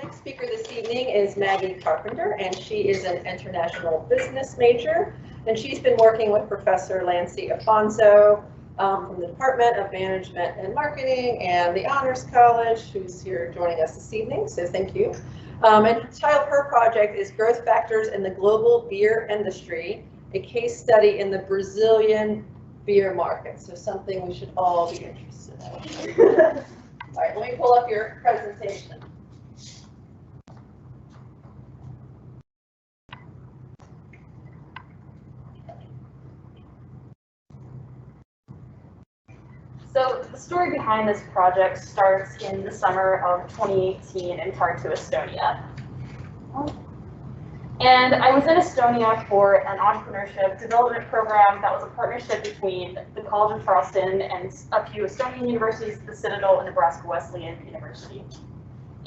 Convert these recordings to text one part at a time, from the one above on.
Next speaker this evening is Maggie Carpenter, and she is an international business major, and she's been working with Professor Lancie Affonso from the Department of Management and Marketing and the Honors College, who's here joining us this evening, so thank you. And the title of her project is Growth Factors in the Global Beer Industry, a case study in the Brazilian beer market, so something we should all be interested in. All right, let me pull up your presentation. So the story behind this project starts in the summer of 2018 in Tartu, Estonia. And I was in Estonia for an entrepreneurship development program that was a partnership between the College of Charleston and a few Estonian universities, the Citadel and Nebraska Wesleyan University.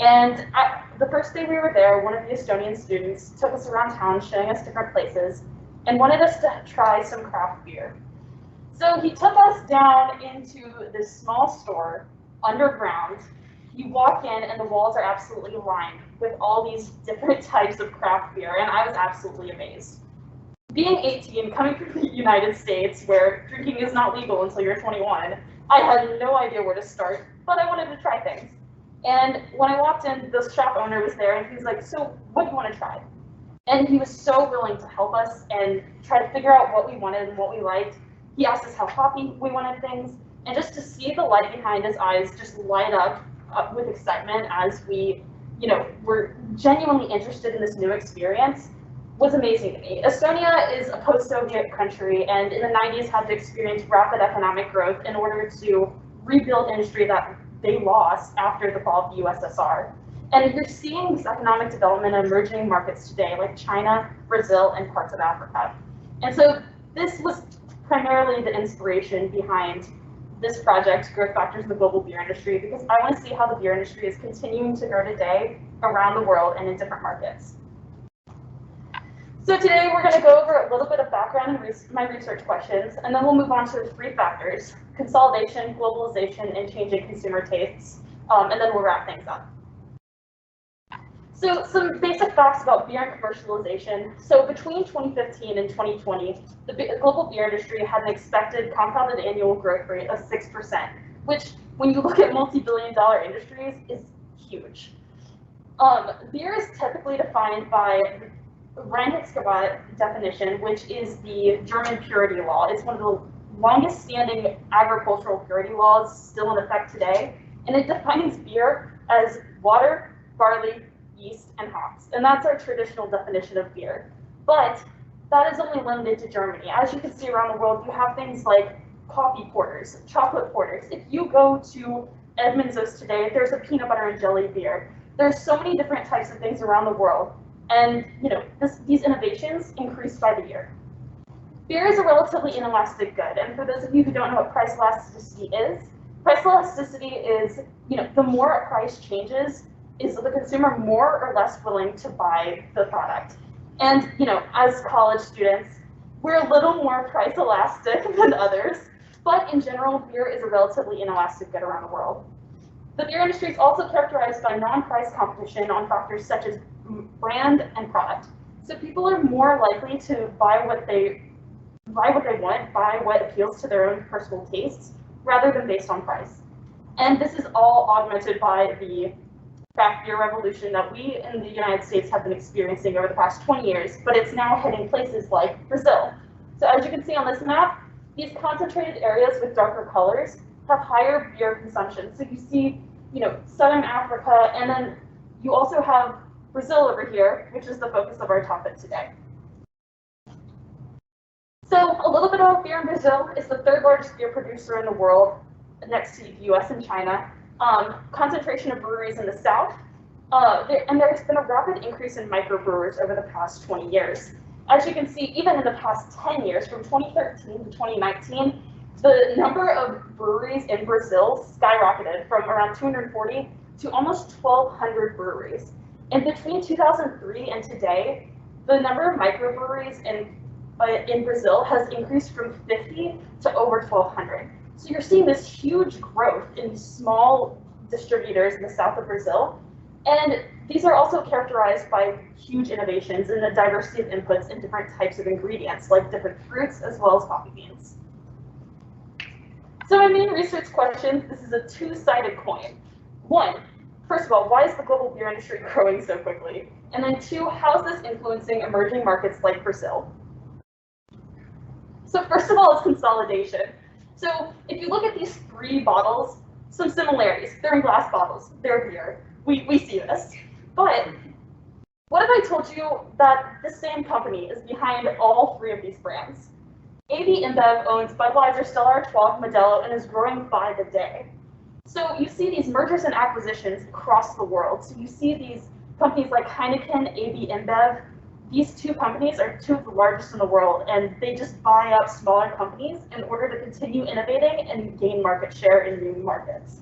And the first day we were there, one of the Estonian students took us around town, showing us different places, and wanted us to try some craft beer. So he took us down into this small store underground. You walk in and the walls are absolutely lined with all these different types of craft beer, and I was absolutely amazed. Being 18, coming from the United States, where drinking is not legal until you're 21, I had no idea where to start, but I wanted to try things. And when I walked in, the shop owner was there, and he was like, "So what do you want to try?" And he was so willing to help us and try to figure out what we wanted and what we liked. He asked us how hoppy we wanted things, and just to see the light behind his eyes just light up with excitement as we, were genuinely interested in this new experience was amazing to me. Estonia is a post-Soviet country, and in the 90s had to experience rapid economic growth in order to rebuild industry that they lost after the fall of the USSR. And you're seeing this economic development in emerging markets today, like China, Brazil, and parts of Africa. And so this was primarily the inspiration behind this project, Growth Factors in the Global Beer Industry, because I want to see how the beer industry is continuing to grow today around the world and in different markets. So today we're going to go over a little bit of background and my research questions, and then we'll move on to the three factors: consolidation, globalization, and changing consumer tastes, and then we'll wrap things up. So some basic facts about beer and commercialization. So between 2015 and 2020, the global beer industry had an expected compounded annual growth rate of 6%, which, when you look at multi-billion-dollar industries, is huge. Beer is typically defined by Reinheitsgebot definition, which is the German purity law. It's one of the longest-standing agricultural purity laws still in effect today, and it defines beer as water, barley, yeast, and hops, and that's our traditional definition of beer. But that is only limited to Germany. As you can see around the world, you have things like coffee porters, chocolate porters. If you go to Edmonds today, there's a peanut butter and jelly beer. There's so many different types of things around the world, and these innovations increase by the year. Beer is a relatively inelastic good, and for those of you who don't know what price elasticity is the more a price changes, is the consumer more or less willing to buy the product. And as college students, we're a little more price elastic than others, but in general, beer is a relatively inelastic good around the world. The beer industry is also characterized by non-price competition on factors such as brand and product. So people are more likely to buy what they want, buy what appeals to their own personal tastes, rather than based on price. And this is all augmented by the craft beer revolution that we in the United States have been experiencing over the past 20 years, but it's now hitting places like Brazil. So as you can see on this map, these concentrated areas with darker colors have higher beer consumption. So you see, Southern Africa, and then you also have Brazil over here, which is the focus of our topic today. So a little bit about beer in Brazil. It's the third largest beer producer in the world, next to the US and China. Concentration of breweries in the south, and there's been a rapid increase in microbrewers over the past 20 years. As you can see, even in the past 10 years, from 2013 to 2019, the number of breweries in Brazil skyrocketed from around 240 to almost 1,200 breweries. And between 2003 and today, the number of microbreweries in Brazil has increased from 50 to over 1,200. So you're seeing this huge growth in small distributors in the south of Brazil, and these are also characterized by huge innovations in the diversity of inputs and different types of ingredients, like different fruits as well as coffee beans. So my main research question, this is a two-sided coin. One, first of all, why is the global beer industry growing so quickly? And then two, how is this influencing emerging markets like Brazil? So first of all, it's consolidation. So if you look at these three bottles, some similarities. They're in glass bottles, they're beer. We see this. But what if I told you that the same company is behind all three of these brands? AB InBev owns Budweiser, Stella Artois, Modelo, and is growing by the day. So you see these mergers and acquisitions across the world. So you see these companies like Heineken, AB InBev. These two companies are two of the largest in the world, and they just buy up smaller companies in order to continue innovating and gain market share in new markets.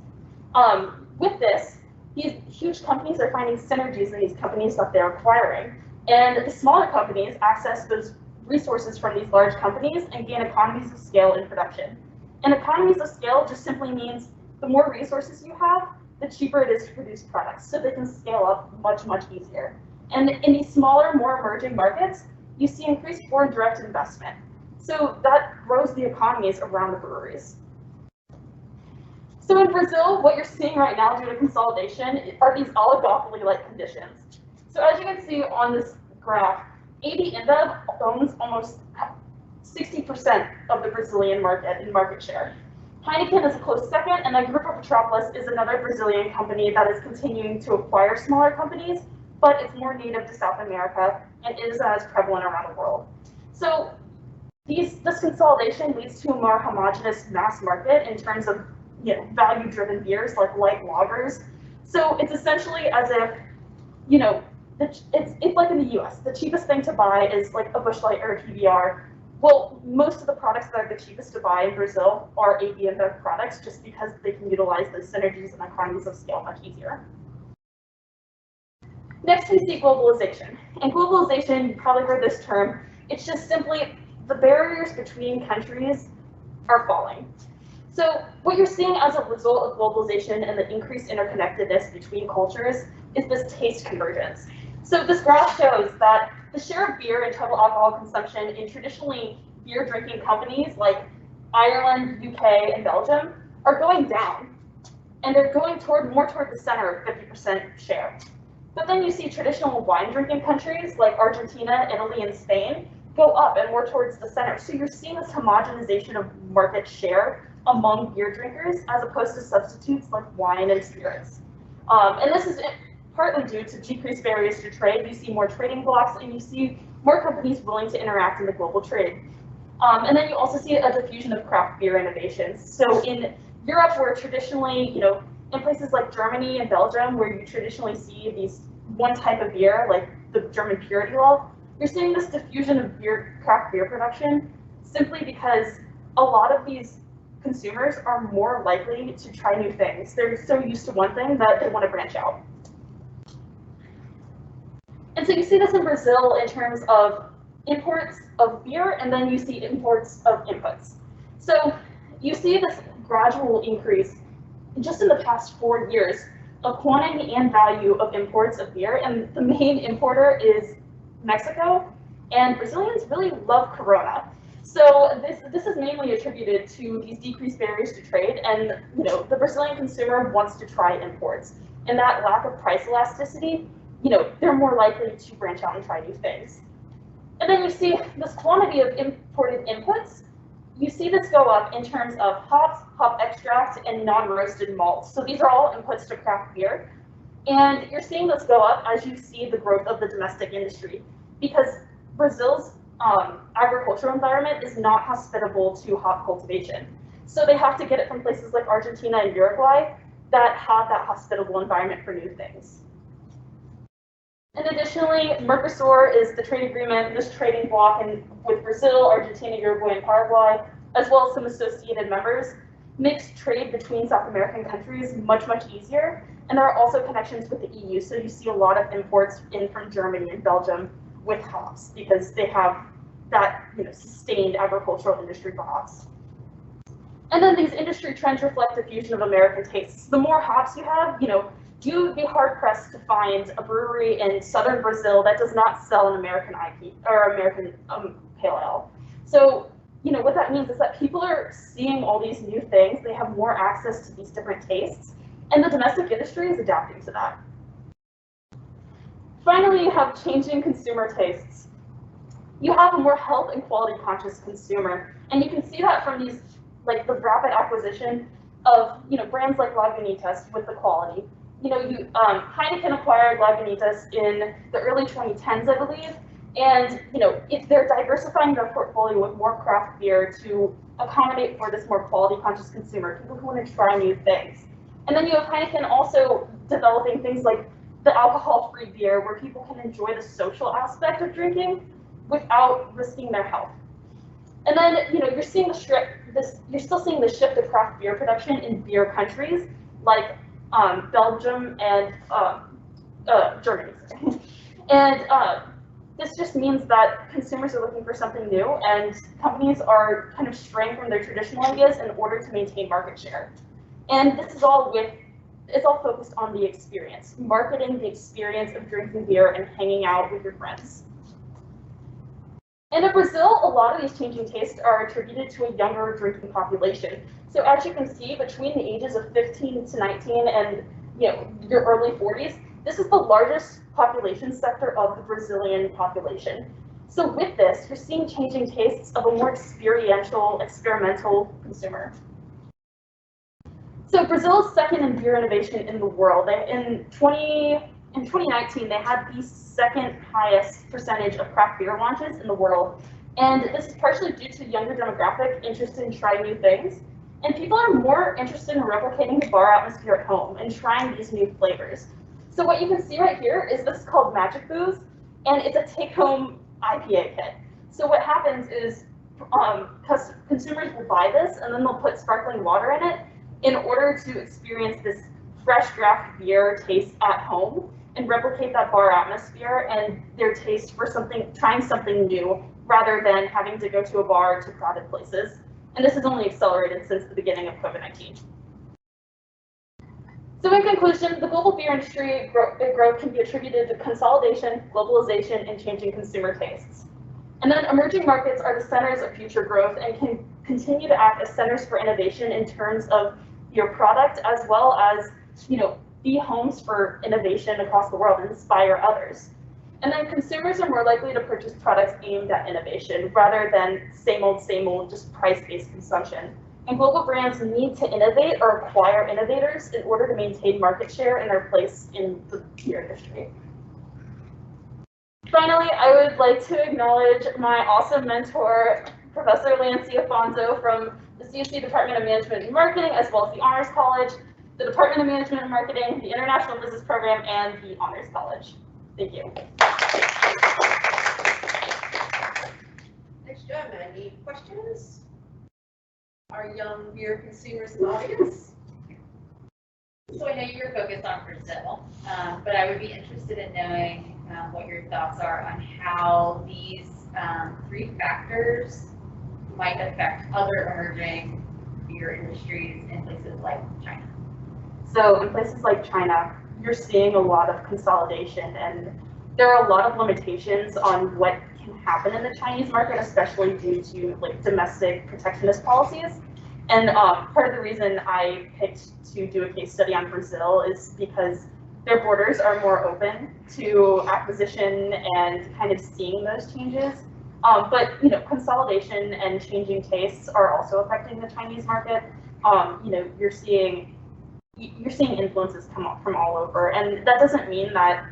With this, these huge companies are finding synergies in these companies that they're acquiring, and the smaller companies access those resources from these large companies and gain economies of scale in production. And economies of scale just simply means the more resources you have, the cheaper it is to produce products, so they can scale up much, much easier. And in these smaller, more emerging markets, you see increased foreign direct investment. So that grows the economies around the breweries. So in Brazil, what you're seeing right now due to consolidation are these oligopoly-like conditions. So as you can see on this graph, AB InBev owns almost 60% of the Brazilian market in market share. Heineken is a close second, and then Grupo Petrópolis is another Brazilian company that is continuing to acquire smaller companies, but it's more native to South America and isn't as prevalent around the world. So this consolidation leads to a more homogeneous mass market in terms of value-driven beers like light lagers. So it's essentially as if, it's like in the US, the cheapest thing to buy is like a Busch Light or a PBR. Well, most of the products that are the cheapest to buy in Brazil are AB InBev products just because they can utilize those synergies and economies of scale much easier. Next, we see globalization. And globalization, you probably heard this term, it's just simply the barriers between countries are falling. So what you're seeing as a result of globalization and the increased interconnectedness between cultures is this taste convergence. So this graph shows that the share of beer and total alcohol consumption in traditionally beer drinking companies like Ireland, UK, and Belgium are going down. And they're going more toward the center of 50% share. But then you see traditional wine drinking countries like Argentina, Italy, and Spain go up and more towards the center. So you're seeing this homogenization of market share among beer drinkers as opposed to substitutes like wine and spirits. And this is partly due to decreased barriers to trade. You see more trading blocks and you see more companies willing to interact in the global trade. And then you also see a diffusion of craft beer innovations. So in Europe, where traditionally, in places like Germany and Belgium, where you traditionally see these one type of beer, like the German purity law, you're seeing this diffusion of craft beer production simply because a lot of these consumers are more likely to try new things. They're so used to one thing that they want to branch out. And so you see this in Brazil in terms of imports of beer, and then you see imports of inputs. So you see this gradual increase just in the past 4 years of quantity and value of imports of beer, and the main importer is Mexico, and Brazilians really love Corona. So this is mainly attributed to these decreased barriers to trade, and the Brazilian consumer wants to try imports, and that lack of price elasticity, they're more likely to branch out and try new things. And then you see this quantity of imported inputs. You see this go up in terms of hops, hop extract, and non-roasted malts. So these are all inputs to craft beer. And you're seeing this go up as you see the growth of the domestic industry, because Brazil's agricultural environment is not hospitable to hop cultivation. So they have to get it from places like Argentina and Uruguay that have that hospitable environment for new things. And additionally, Mercosur is the trade agreement, this trading bloc with Brazil, Argentina, Uruguay, and Paraguay, as well as some associated members, makes trade between South American countries much, much easier. And there are also connections with the EU, so you see a lot of imports in from Germany and Belgium with hops, because they have that sustained agricultural industry for hops. And then these industry trends reflect the fusion of American tastes. The more hops you have, you would be hard-pressed to find a brewery in southern Brazil that does not sell an American IP or American pale ale. So, what that means is that people are seeing all these new things, they have more access to these different tastes, and the domestic industry is adapting to that. Finally, you have changing consumer tastes. You have a more health and quality conscious consumer, and you can see that from these, like the rapid acquisition of brands like Lagunitas with the quality. Heineken acquired Lagunitas in the early 2010s, I believe, and if they're diversifying their portfolio with more craft beer to accommodate for this more quality conscious consumer, people who want to try new things. And then you have Heineken also developing things like the alcohol-free beer, where people can enjoy the social aspect of drinking without risking their health. And then you're seeing you're still seeing the shift of craft beer production in beer countries like Belgium and Germany. And this just means that consumers are looking for something new, and companies are kind of straying from their traditional ideas in order to maintain market share. And this is it's all focused on the experience, marketing the experience of drinking beer and hanging out with your friends. And in Brazil, a lot of these changing tastes are attributed to a younger drinking population. So as you can see, between the ages of 15 to 19 and your early 40s, this is the largest population sector of the Brazilian population. So with this, you're seeing changing tastes of a more experiential, experimental consumer. So Brazil is second in beer innovation in the world. In 2019, they had the second highest percentage of craft beer launches in the world. And this is partially due to younger demographic interested in trying new things. And people are more interested in replicating the bar atmosphere at home and trying these new flavors. So what you can see right here is this is called Magic Booze, and it's a take-home IPA kit. So what happens is consumers will buy this, and then they'll put sparkling water in it in order to experience this fresh draft beer taste at home and replicate that bar atmosphere and their taste for trying something new, rather than having to go to a bar to crowded places. And this has only accelerated since the beginning of COVID-19. So in conclusion, the global beer industry growth can be attributed to consolidation, globalization, and changing consumer tastes. And then emerging markets are the centers of future growth and can continue to act as centers for innovation in terms of your product, as well as be homes for innovation across the world and inspire others. And then consumers are more likely to purchase products aimed at innovation rather than same old, just price-based consumption. And global brands need to innovate or acquire innovators in order to maintain market share and their place in the beer industry. Finally, I would like to acknowledge my awesome mentor, Professor Lancie Affonso from the CSC Department of Management and Marketing, as well as the Honors College, the Department of Management and Marketing, the International Business Program, and the Honors College. Thank you. Next, Jem, any questions? Our young beer consumers in the audience? So I know you're focused on Brazil, but I would be interested in knowing what your thoughts are on how these three factors might affect other emerging beer industries in places like China. So in places like China, you're seeing a lot of consolidation, and there are a lot of limitations on what can happen in the Chinese market, especially due to domestic protectionist policies. And part of the reason I picked to do a case study on Brazil is because their borders are more open to acquisition and kind of seeing those changes. But consolidation and changing tastes are also affecting the Chinese market. You're seeing influences come up from all over, and that doesn't mean that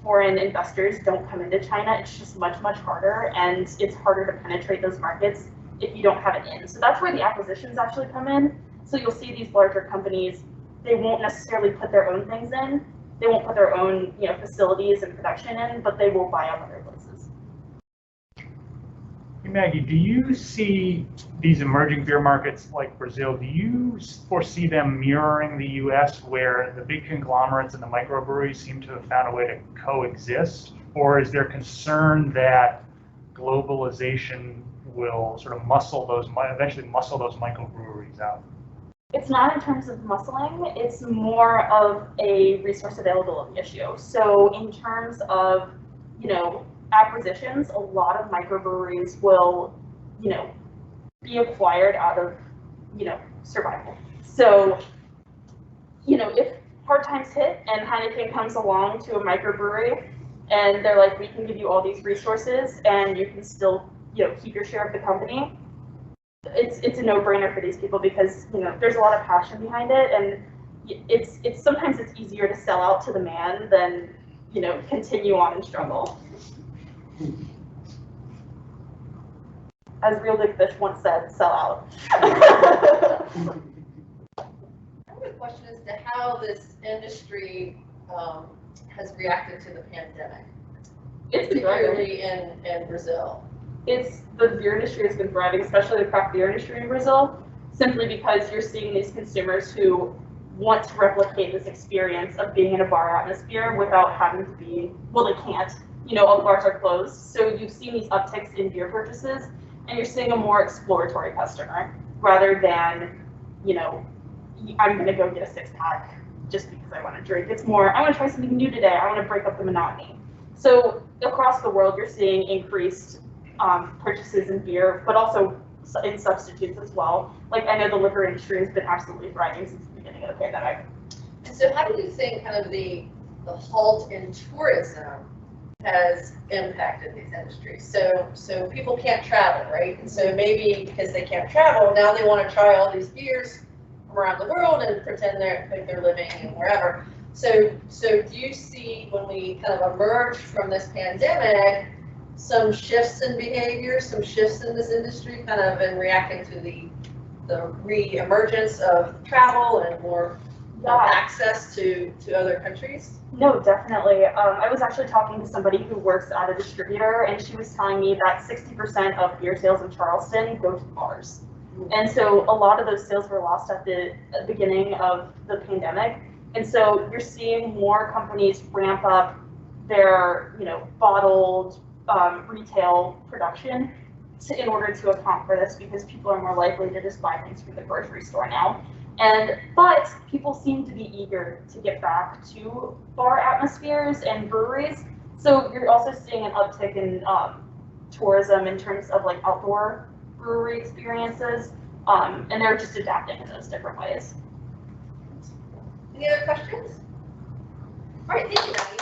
foreign investors don't come into China. It's just much harder, and it's harder to penetrate those markets if you don't have it in. So that's where the acquisitions actually come in. So you'll see these larger companies, they won't necessarily put their own things in. They won't put their own facilities and production in, but they will buy up other places. Hey Maggie, do you see these emerging beer markets like Brazil, do you foresee them mirroring the US, where the big conglomerates and the microbreweries seem to have found a way to coexist? Or is there concern that globalization will sort of eventually muscle those microbreweries out? It's not in terms of muscling, it's more of a resource availability issue. So in terms of, acquisitions, a lot of microbreweries will, be acquired out of, survival. So, if hard times hit and Heineken comes along to a microbrewery and they're like, we can give you all these resources and you can still, keep your share of the company, it's a no-brainer for these people because there's a lot of passion behind it, and it's sometimes it's easier to sell out to the man than continue on and struggle. As Real Big Fish once said, sell out. I have a question as to how this industry has reacted to the pandemic, particularly in Brazil. The beer industry has been thriving, especially the craft beer industry in Brazil, simply because you're seeing these consumers who want to replicate this experience of being in a bar atmosphere without having to be, well, they can't, all the bars are closed. So you've seen these upticks in beer purchases, and you're seeing a more exploratory customer rather than, I'm gonna go get a 6-pack just because I want to drink. It's more, I want to try something new today. I want to break up the monotony. So across the world, you're seeing increased purchases in beer, but also in substitutes as well. Like, I know the liquor industry has been absolutely thriving since the beginning of the pandemic. And so how do you think kind of the halt in tourism has impacted these industries? So people can't travel, right? And so maybe because they can't travel, now they want to try all these beers from around the world and pretend they're living wherever. So do you see, when we kind of emerge from this pandemic, some shifts in behavior, some shifts in this industry, kind of in reacting to the re-emergence of travel and more access to other countries? No, definitely. I was actually talking to somebody who works at a distributor, and she was telling me that 60% of beer sales in Charleston go to bars. And so a lot of those sales were lost at the beginning of the pandemic. And so you're seeing more companies ramp up their, bottled retail production in order to account for this, because people are more likely to just buy things from the grocery store now. But people seem to be eager to get back to bar atmospheres and breweries. So you're also seeing an uptick in tourism in terms of like outdoor brewery experiences, and they're just adapting in those different ways. Any other questions? All right, thank you, Maggie.